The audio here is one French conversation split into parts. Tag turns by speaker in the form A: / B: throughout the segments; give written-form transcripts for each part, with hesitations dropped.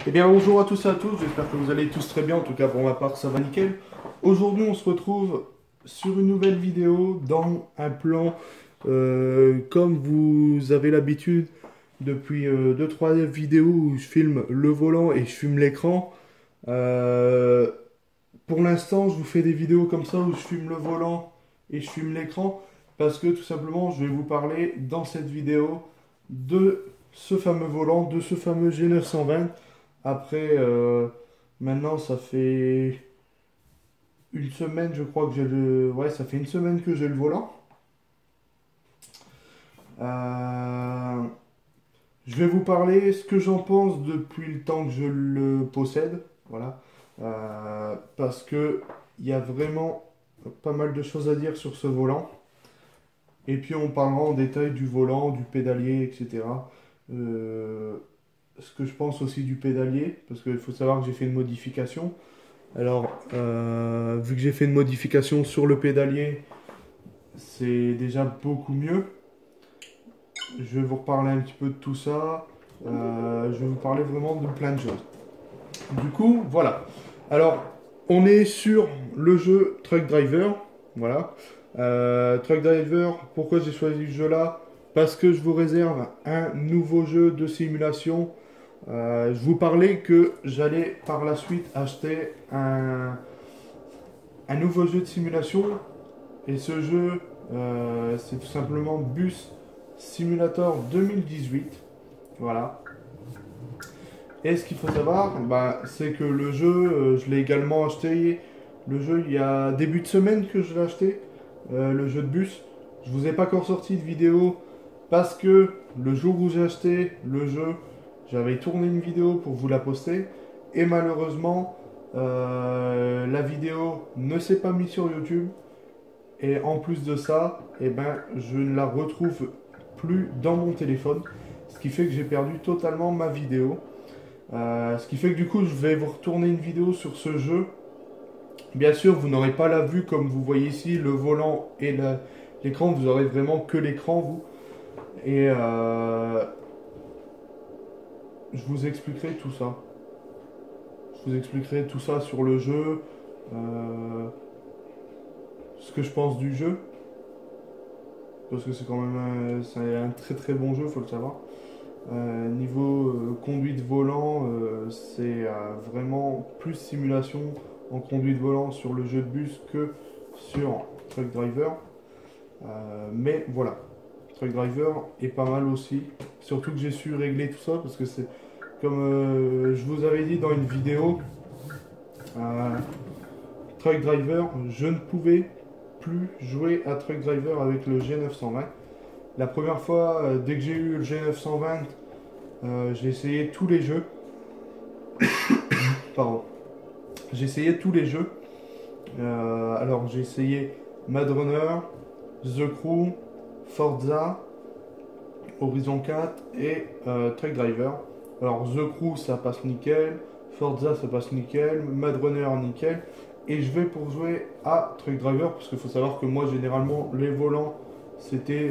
A: Eh bien bonjour à tous et à tous, j'espère que vous allez tous très bien, en tout cas pour ma part ça va nickel. Aujourd'hui on se retrouve sur une nouvelle vidéo dans un plan comme vous avez l'habitude depuis 2-3 vidéos où je filme le volant et je filme l'écran. Euh, pour l'instant je vous fais des vidéos comme ça où je filme le volant et je filme l'écran parce que tout simplement je vais vous parler dans cette vidéo de ce fameux volant, de ce fameux G920. Après, maintenant, ça fait une semaine, je crois que j'ai le... Ouais, ça fait une semaine que j'ai le volant. Euh, Je vais vous parler ce que j'en pense depuis le temps que je le possède. Voilà. Parce que il y a vraiment pas mal de choses à dire sur ce volant. Et puis on parlera en détail du volant, du pédalier, etc. Ce que je pense aussi du pédalier, parce qu'il faut savoir que j'ai fait une modification. Alors, vu que j'ai fait une modification sur le pédalier, c'est déjà beaucoup mieux. Je vais vous reparler un petit peu de tout ça. Je vais vous parler vraiment de plein de choses. Du coup, voilà. Alors, on est sur le jeu Truck Driver. Voilà. Truck Driver, pourquoi j'ai choisi ce jeu-là? Parce que je vous réserve un nouveau jeu de simulation. Je vous parlais que j'allais par la suite acheter un nouveau jeu de simulation. Et ce jeu, c'est tout simplement Bus Simulator 2018. Voilà. Et ce qu'il faut savoir, bah, c'est que le jeu, je l'ai également acheté. Le jeu, il y a début de semaine que je l'ai acheté. Le jeu de bus. Je vous ai pas encore sorti de vidéo parce que le jour où j'ai acheté le jeu, j'avais tourné une vidéo pour vous la poster. Et malheureusement, la vidéo ne s'est pas mise sur YouTube. Et en plus de ça, eh ben, je ne la retrouve plus dans mon téléphone. Ce qui fait que j'ai perdu totalement ma vidéo. Ce qui fait que du coup, je vais vous retourner une vidéo sur ce jeu. Bien sûr, vous n'aurez pas la vue comme vous voyez ici, le volant et l'écran. Vous aurez vraiment que l'écran, vous. Et je vous expliquerai tout ça. Je vous expliquerai tout ça sur le jeu. Ce que je pense du jeu. Parce que c'est quand même c'est un très très bon jeu, faut le savoir. Niveau conduite volant, c'est vraiment plus simulation en conduite volant sur le jeu de bus que sur Truck Driver. Mais voilà, Truck Driver est pas mal aussi. Surtout que j'ai su régler tout ça parce que c'est comme je vous avais dit dans une vidéo, Truck Driver, je ne pouvais plus jouer à Truck Driver avec le G920. La première fois, dès que j'ai eu le G920, j'ai essayé tous les jeux. Pardon. J'ai essayé tous les jeux. Alors j'ai essayé Mad Runner, The Crew, Forza, Horizon 4 et Truck Driver. Alors The Crew ça passe nickel, Forza ça passe nickel, Mad Runner nickel. Et je vais pour jouer à Truck Driver parce qu'il faut savoir que moi généralement les volants c'était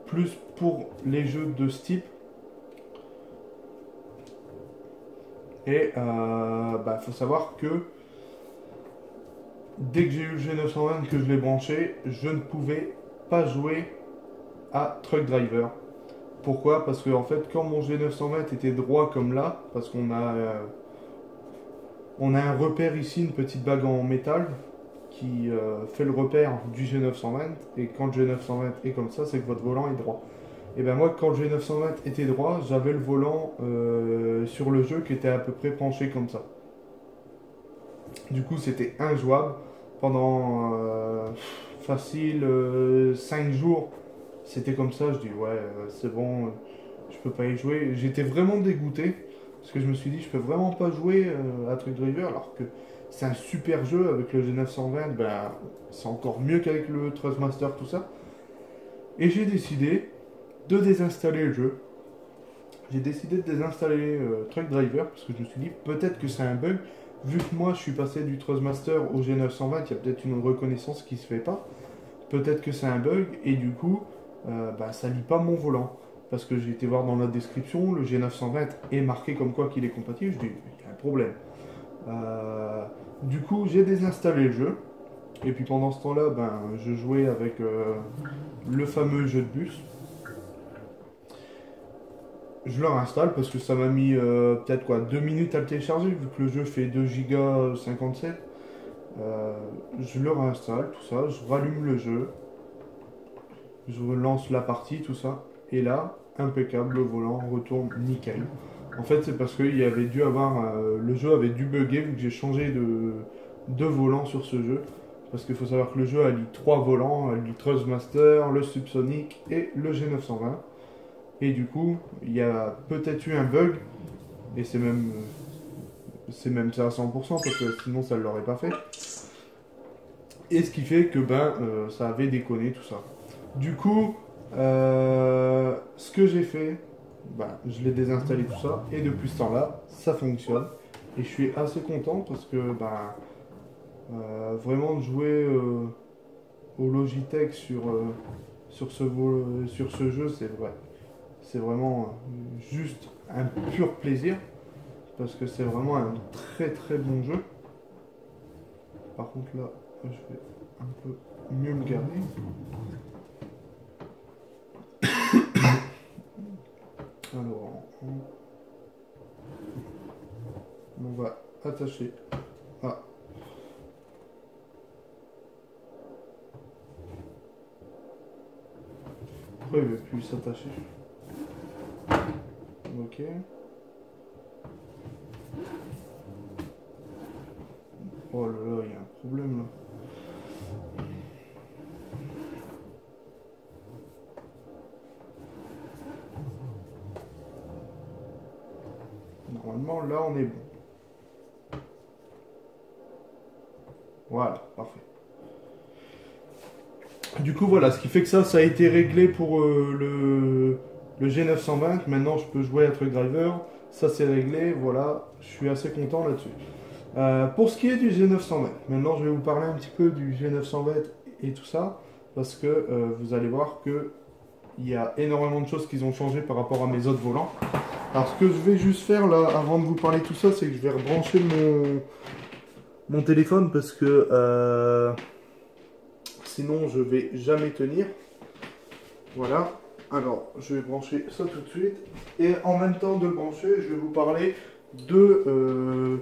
A: plus pour les jeux de ce type. Et faut savoir que dès que j'ai eu le G920 que je l'ai branché, je ne pouvais pas jouer à Truck Driver. Pourquoi? Parce que en fait, quand mon G920 était droit comme là, parce on a un repère ici, une petite bague en métal qui fait le repère du G920, et quand le G920 est comme ça, c'est que votre volant est droit. Et ben moi, quand le G920 était droit, j'avais le volant sur le jeu qui était à peu près penché comme ça. Du coup, c'était injouable pendant facile 5 jours. C'était comme ça, je dis ouais, c'est bon, je peux pas y jouer. J'étais vraiment dégoûté parce que je me suis dit, je peux vraiment pas jouer à Truck Driver alors que c'est un super jeu avec le G920, ben, c'est encore mieux qu'avec le Thrustmaster, tout ça. Et j'ai décidé de désinstaller le jeu. J'ai décidé de désinstaller Truck Driver parce que je me suis dit, peut-être que c'est un bug. Vu que moi je suis passé du Thrustmaster au G920, il y a peut-être une reconnaissance qui se fait pas. Peut-être que c'est un bug et du coup, ça lit pas mon volant. parce que j'ai été voir dans la description, le G920 est marqué comme quoi qu'il est compatible. Je dis, il y a un problème. Du coup, j'ai désinstallé le jeu. Et puis pendant ce temps-là, ben, je jouais avec le fameux jeu de bus. Je le réinstalle parce que ça m'a mis peut-être quoi 2 minutes à le télécharger vu que le jeu fait 2 Go 57. Je le réinstalle, tout ça, je rallume le jeu, je relance la partie, tout ça, et là, impeccable, le volant retourne nickel. En fait, c'est parce qu'il y avait dû avoir, le jeu avait dû bugger vu que j'ai changé de volant sur ce jeu. Parce qu'il faut savoir que le jeu allie 3 volants, allie Thrustmaster, le Subsonic et le G920. Et du coup, il y a peut-être eu un bug, et c'est même ça à 100% parce que sinon ça ne l'aurait pas fait. Et ce qui fait que ben ça avait déconné tout ça. Du coup, ce que j'ai fait, ben, je l'ai désinstallé tout ça, et depuis ce temps-là, ça fonctionne. Et je suis assez content parce que ben, vraiment de jouer au Logitech sur ce jeu, c'est vrai. C'est vraiment juste un pur plaisir parce que c'est vraiment un très très bon jeu. Par contre là, je vais un peu mieux me garer. Alors, on va attacher. Ah. Après, il ne veut plus s'attacher. Ok. Oh là là, il y a un problème là. Normalement, là, on est bon. Voilà, parfait. Du coup, voilà, ce qui fait que ça a été réglé pour le G920. Maintenant, je peux jouer à Truck Driver. Ça, c'est réglé. Voilà, je suis assez content là-dessus. Pour ce qui est du G920, maintenant, je vais vous parler un petit peu du G920 et tout ça. Parce que vous allez voir que il y a énormément de choses qui ont changé par rapport à mes autres volants. Alors, ce que je vais juste faire là, avant de vous parler de tout ça, c'est que je vais rebrancher mon téléphone parce que sinon je vais jamais tenir. Voilà. Alors, je vais brancher ça tout de suite. Et en même temps de le brancher, je vais vous parler du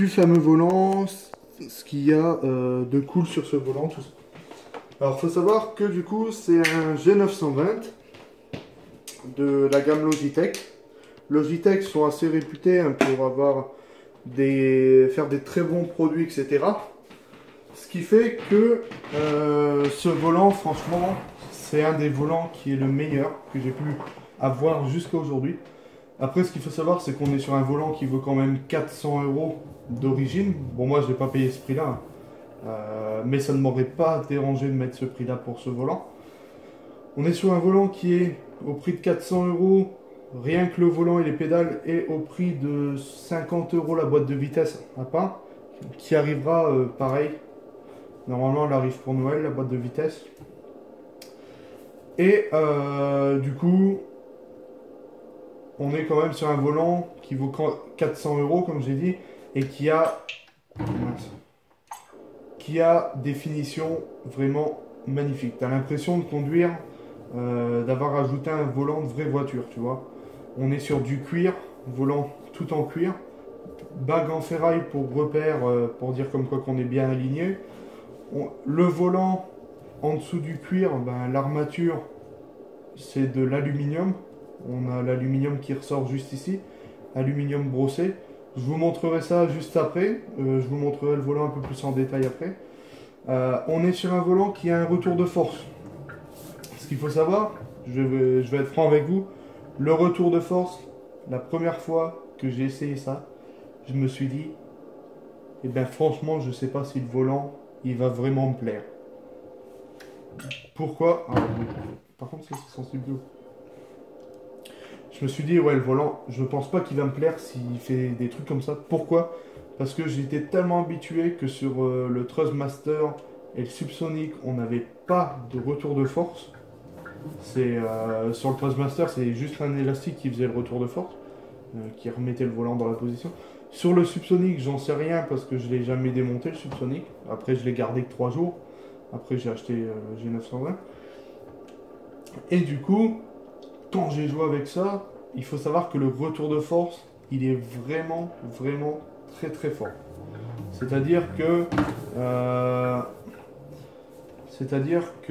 A: fameux volant, ce qu'il y a de cool sur ce volant, tout ça. Alors, il faut savoir que du coup, c'est un G920 de la gamme Logitech. Logitech sont assez réputés hein, pour avoir faire des très bons produits, etc. Ce qui fait que ce volant, franchement, c'est un des volants qui est le meilleur que j'ai pu avoir jusqu'à aujourd'hui. Après, ce qu'il faut savoir, c'est qu'on est sur un volant qui vaut quand même 400 € d'origine. Bon, moi, je n'ai pas payé ce prix-là. Mais ça ne m'aurait pas dérangé de mettre ce prix-là pour ce volant. On est sur un volant qui est au prix de 400 €. Rien que le volant et les pédales est au prix de 50 € la boîte de vitesse à part. Qui arrivera pareil. Normalement, elle arrive pour Noël, la boîte de vitesse. Et du coup, on est quand même sur un volant qui vaut 400 € comme j'ai dit, et qui a des finitions vraiment magnifiques. Tu as l'impression de conduire, d'avoir ajouté un volant de vraie voiture, tu vois. On est sur du cuir, volant tout en cuir, bague en ferraille pour repère, pour dire comme quoi qu'on est bien aligné. Le volant en dessous du cuir, ben, l'armature c'est de l'aluminium. On a l'aluminium qui ressort juste ici, aluminium brossé. Je vous montrerai ça juste après. Je vous montrerai le volant un peu plus en détail après. On est sur un volant qui a un retour de force. Ce qu'il faut savoir, je vais être franc avec vous, le retour de force, la première fois que j'ai essayé ça, je me suis dit, eh bien franchement, je ne sais pas si le volant, il va vraiment me plaire. Pourquoi? Par contre, ça c'est sensible. Je me suis dit, ouais, le volant, je pense pas qu'il va me plaire s'il fait des trucs comme ça. Pourquoi? Parce que j'étais tellement habitué que sur le Thrustmaster et le Subsonic, on n'avait pas de retour de force. Sur le Trustmaster, c'est juste un élastique qui faisait le retour de force, qui remettait le volant dans la position. Sur le Subsonic, j'en sais rien parce que je l'ai jamais démonté le Subsonic. Après, je l'ai gardé que 3 jours. Après, j'ai acheté G920. Et du coup, quand j'ai joué avec ça, il faut savoir que le retour de force, il est vraiment, vraiment très très fort. C'est-à-dire que,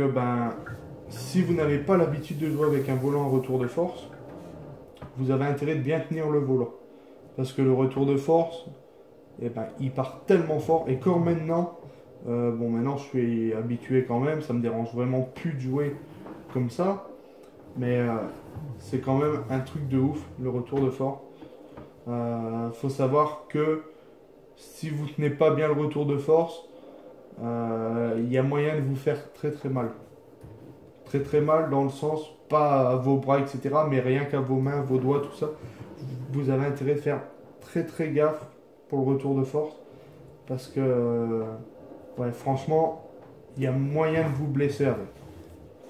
A: ben, si vous n'avez pas l'habitude de jouer avec un volant à retour de force, vous avez intérêt de bien tenir le volant. Parce que le retour de force, eh ben, il part tellement fort. Et comme maintenant, bon maintenant je suis habitué quand même, ça me dérange vraiment plus de jouer comme ça. Mais c'est quand même un truc de ouf, le retour de force. Faut savoir que si vous tenez pas bien le retour de force, il y a moyen de vous faire très très mal. Très très mal dans le sens, pas à vos bras, etc. Mais rien qu'à vos mains, vos doigts, tout ça. Vous avez intérêt de faire très très gaffe pour le retour de force. Parce que, ouais, franchement, il y a moyen de vous blesser avec.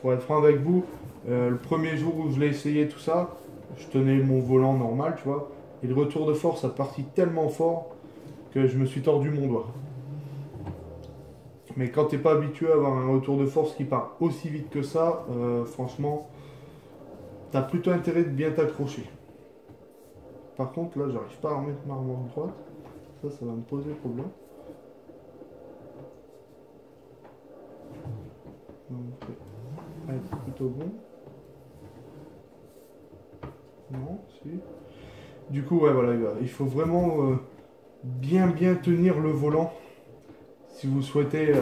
A: Pour être franc avec vous, le premier jour où je l'ai essayé tout ça, je tenais mon volant normal, tu vois. Et le retour de force a parti tellement fort que je me suis tordu mon doigt. Mais quand t'es pas habitué à avoir un retour de force qui part aussi vite que ça, franchement, t'as plutôt intérêt de bien t'accrocher. Par contre, là, j'arrive pas à remettre ma remorque droite. Ça va me poser problème. Donc, c'est plutôt bon. Non, si. Du coup, ouais, voilà, il faut vraiment bien tenir le volant si vous souhaitez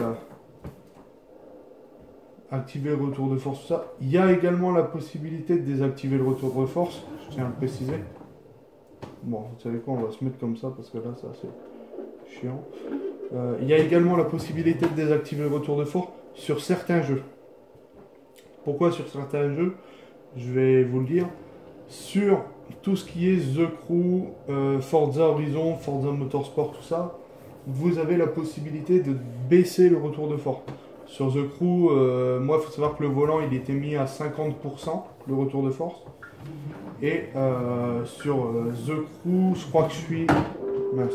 A: activer le retour de force, tout ça. Il y a également la possibilité de désactiver le retour de force, je tiens à le préciser. Bon, vous savez quoi, on va se mettre comme ça parce que là, c'est assez chiant. Il y a également la possibilité de désactiver le retour de force sur certains jeux. Pourquoi sur certains jeux? Je vais vous le dire. Sur tout ce qui est The Crew, Forza Horizon, Forza Motorsport, tout ça, vous avez la possibilité de baisser le retour de force. Sur The Crew, moi, il faut savoir que le volant, il était mis à 50%, le retour de force. Et sur The Crew, je crois que je suis... Mince.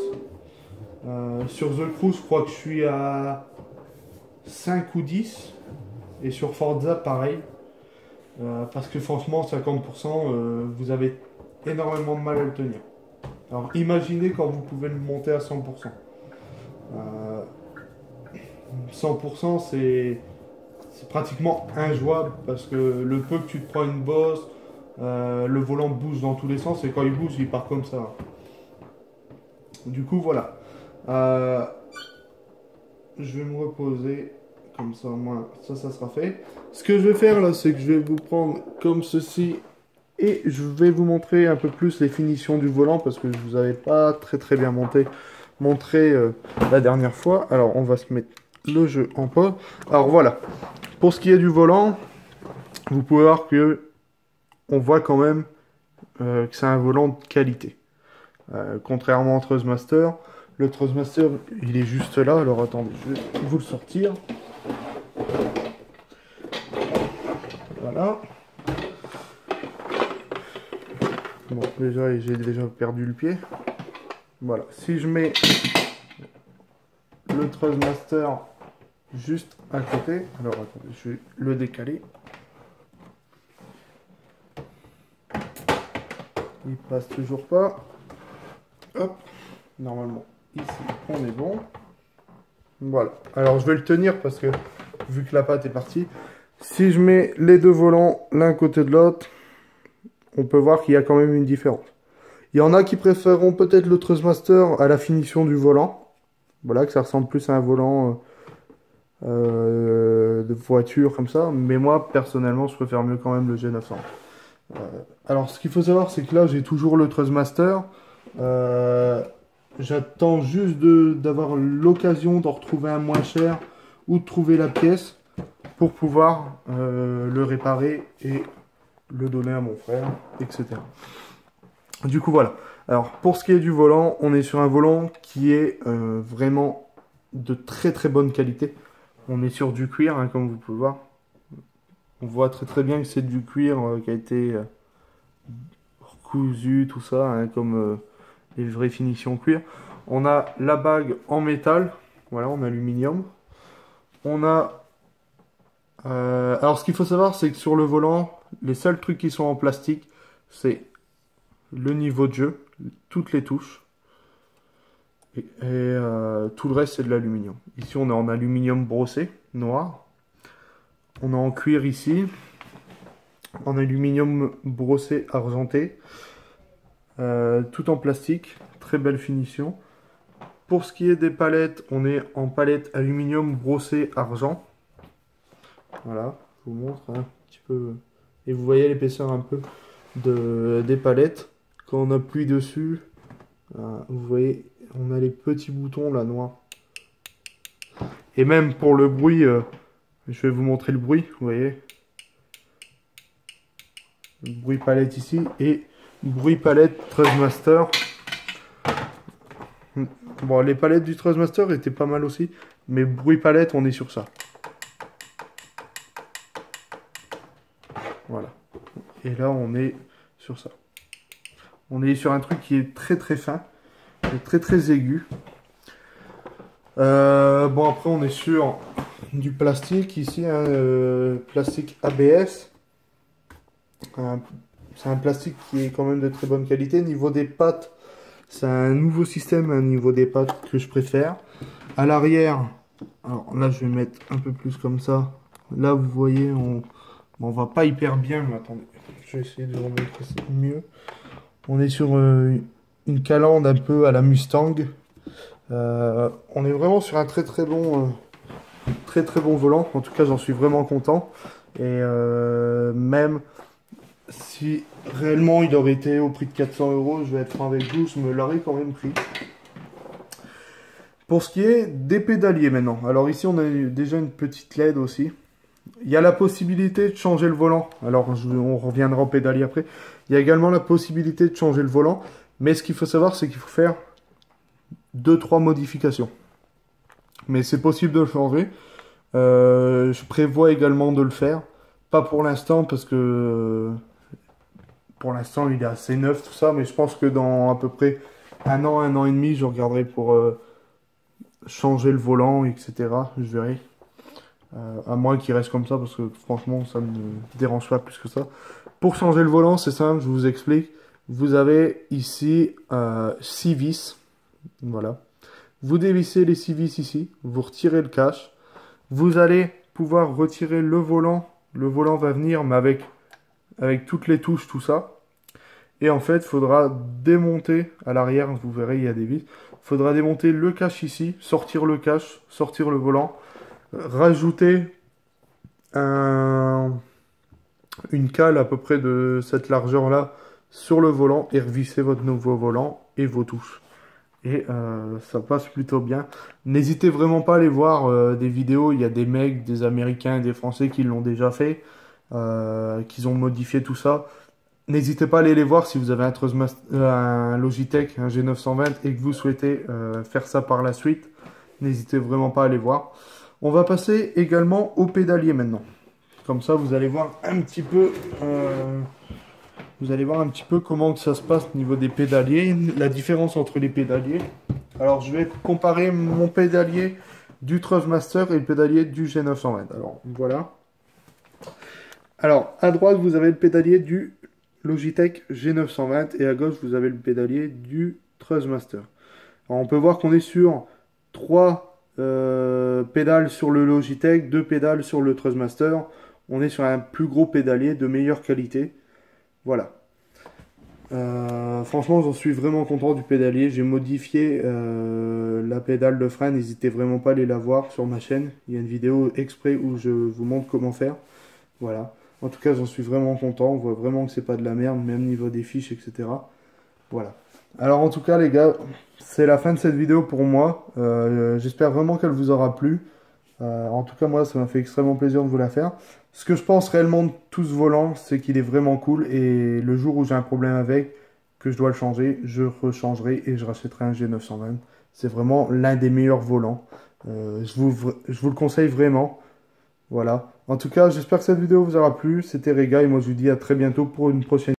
A: Sur The Crew, je crois que je suis à 5 ou 10. Et sur Forza, pareil. Parce que franchement, 50%, vous avez énormément de mal à le tenir. Alors imaginez quand vous pouvez le monter à 100%. 100%, c'est pratiquement injouable parce que le peu que tu te prends une bosse, le volant bouge dans tous les sens et quand il bouge, il part comme ça. Du coup, voilà. Je vais me reposer. Comme ça, au moins, ça sera fait. Ce que je vais faire là, c'est que je vais vous prendre comme ceci et je vais vous montrer un peu plus les finitions du volant parce que je vous avais pas très bien montré la dernière fois. Alors, on va se mettre le jeu en pause. Alors voilà, pour ce qui est du volant, vous pouvez voir que on voit quand même que c'est un volant de qualité. Contrairement au Trustmaster, le Trustmaster, il est juste là. Alors attendez, je vais vous le sortir. Voilà. Bon, déjà, j'ai déjà perdu le pied. Voilà. Si je mets le Trustmaster juste à côté, alors attendez, je vais le décaler. Il passe toujours pas. Hop. Normalement, ici, on est bon. Voilà. Alors, je vais le tenir parce que, vu que la patte est partie, si je mets les deux volants l'un côté de l'autre, on peut voir qu'il y a quand même une différence. Il y en a qui préféreront peut-être le Trustmaster à la finition du volant. Voilà, que ça ressemble plus à un volant de voiture comme ça. Mais moi, personnellement, je préfère mieux quand même le G900. Alors, ce qu'il faut savoir, c'est que là, j'ai toujours le Trustmaster. J'attends juste d'avoir l'occasion d'en retrouver un moins cher ou de trouver la pièce pour pouvoir le réparer et le donner à mon frère, etc. Du coup, voilà. Alors, pour ce qui est du volant, on est sur un volant qui est vraiment de très bonne qualité. On est sur du cuir, hein, comme vous pouvez voir. On voit très bien que c'est du cuir qui a été cousu, tout ça, hein, comme les vraies finitions cuir. On a la bague en métal, voilà, en aluminium. On a... alors ce qu'il faut savoir, c'est que sur le volant, les seuls trucs qui sont en plastique, c'est le niveau de jeu, toutes les touches. Tout le reste, c'est de l'aluminium. Ici, on est en aluminium brossé, noir. On est en cuir ici, en aluminium brossé argenté. Tout en plastique, très belle finition. Pour ce qui est des palettes, on est en palette aluminium brossé argent. Voilà, je vous montre un petit peu. Et vous voyez l'épaisseur un peu des palettes. Quand on appuie dessus, vous voyez, on a les petits boutons là noirs. Et même pour le bruit, je vais vous montrer le bruit, vous voyez. Le bruit palette ici et bruit palette Trustmaster. Bon, les palettes du Trustmaster étaient pas mal aussi, mais bruit palette, on est sur ça. Voilà. Et là, on est sur ça. On est sur un truc qui est très fin, très aigu. Bon, après, on est sur du plastique ici, hein, plastique ABS. C'est un plastique qui est quand même de très bonne qualité. Niveau des pattes, c'est un nouveau système au niveau des pattes que je préfère. À l'arrière, alors là, je vais mettre un peu plus comme ça. Là, vous voyez, on va pas hyper bien, mais attendez, je vais essayer de vous montrer ça mieux. On est sur une calandre un peu à la Mustang. On est vraiment sur un très bon volant. En tout cas, j'en suis vraiment content. Et même si réellement il aurait été au prix de 400 €, je vais être franc avec vous, je me l'aurais quand même pris. Pour ce qui est des pédaliers maintenant. Alors ici, on a déjà une petite LED aussi. Il y a la possibilité de changer le volant. Alors, on reviendra au pédalier après. Il y a également la possibilité de changer le volant. Mais ce qu'il faut savoir, c'est qu'il faut faire 2-3 modifications. Mais c'est possible de le changer. Je prévois également de le faire. Pas pour l'instant, parce que pour l'instant, il est assez neuf, tout ça. Mais je pense que dans à peu près un an et demi, je regarderai pour changer le volant, etc. Je verrai. À moins qu'il reste comme ça, parce que franchement, ça me dérange pas plus que ça. Pour changer le volant, c'est simple, je vous explique. Vous avez ici 6 vis. Voilà. Vous dévissez les 6 vis ici. Vous retirez le cache. Vous allez pouvoir retirer le volant. Le volant va venir, mais avec toutes les touches, tout ça. Et en fait, il faudra démonter à l'arrière. Vous verrez, il y a des vis. Il faudra démonter le cache ici. Sortir le cache. Sortir le volant. Rajouter une cale à peu près de cette largeur là sur le volant et revisser votre nouveau volant et vos touches et ça passe plutôt bien. N'hésitez vraiment pas à aller voir des vidéos, il y a des mecs, des américains, des français qui l'ont déjà fait, qui ont modifié tout ça. N'hésitez pas à aller les voir si vous avez un Logitech, un G920 et que vous souhaitez faire ça par la suite. N'hésitez vraiment pas à aller voir. On va passer également au pédalier maintenant. Comme ça, vous allez voir un petit peu, comment que ça se passe au niveau des pédaliers, la différence entre les pédaliers. Alors, je vais comparer mon pédalier du Trustmaster et le pédalier du G920. Alors, voilà. Alors, à droite, vous avez le pédalier du Logitech G920 et à gauche, vous avez le pédalier du Trustmaster. Alors, on peut voir qu'on est sur 3 pédales sur le Logitech, 2 pédales sur le Trustmaster. On est sur un plus gros pédalier de meilleure qualité. Voilà. Franchement, j'en suis vraiment content du pédalier. J'ai modifié la pédale de frein. N'hésitez vraiment pas à aller la voir sur ma chaîne. Il y a une vidéo exprès où je vous montre comment faire. Voilà. En tout cas, j'en suis vraiment content. On voit vraiment que c'est pas de la merde, même niveau des fiches, etc. Voilà. Alors en tout cas les gars, c'est la fin de cette vidéo pour moi. J'espère vraiment qu'elle vous aura plu. En tout cas moi ça m'a fait extrêmement plaisir de vous la faire. Ce que je pense réellement de tout ce volant, c'est qu'il est vraiment cool. Et le jour où j'ai un problème avec, que je dois le changer, je rechangerai et je rachèterai un G920. C'est vraiment l'un des meilleurs volants. Je vous le conseille vraiment. Voilà. En tout cas, j'espère que cette vidéo vous aura plu. C'était Rega et moi je vous dis à très bientôt pour une prochaine.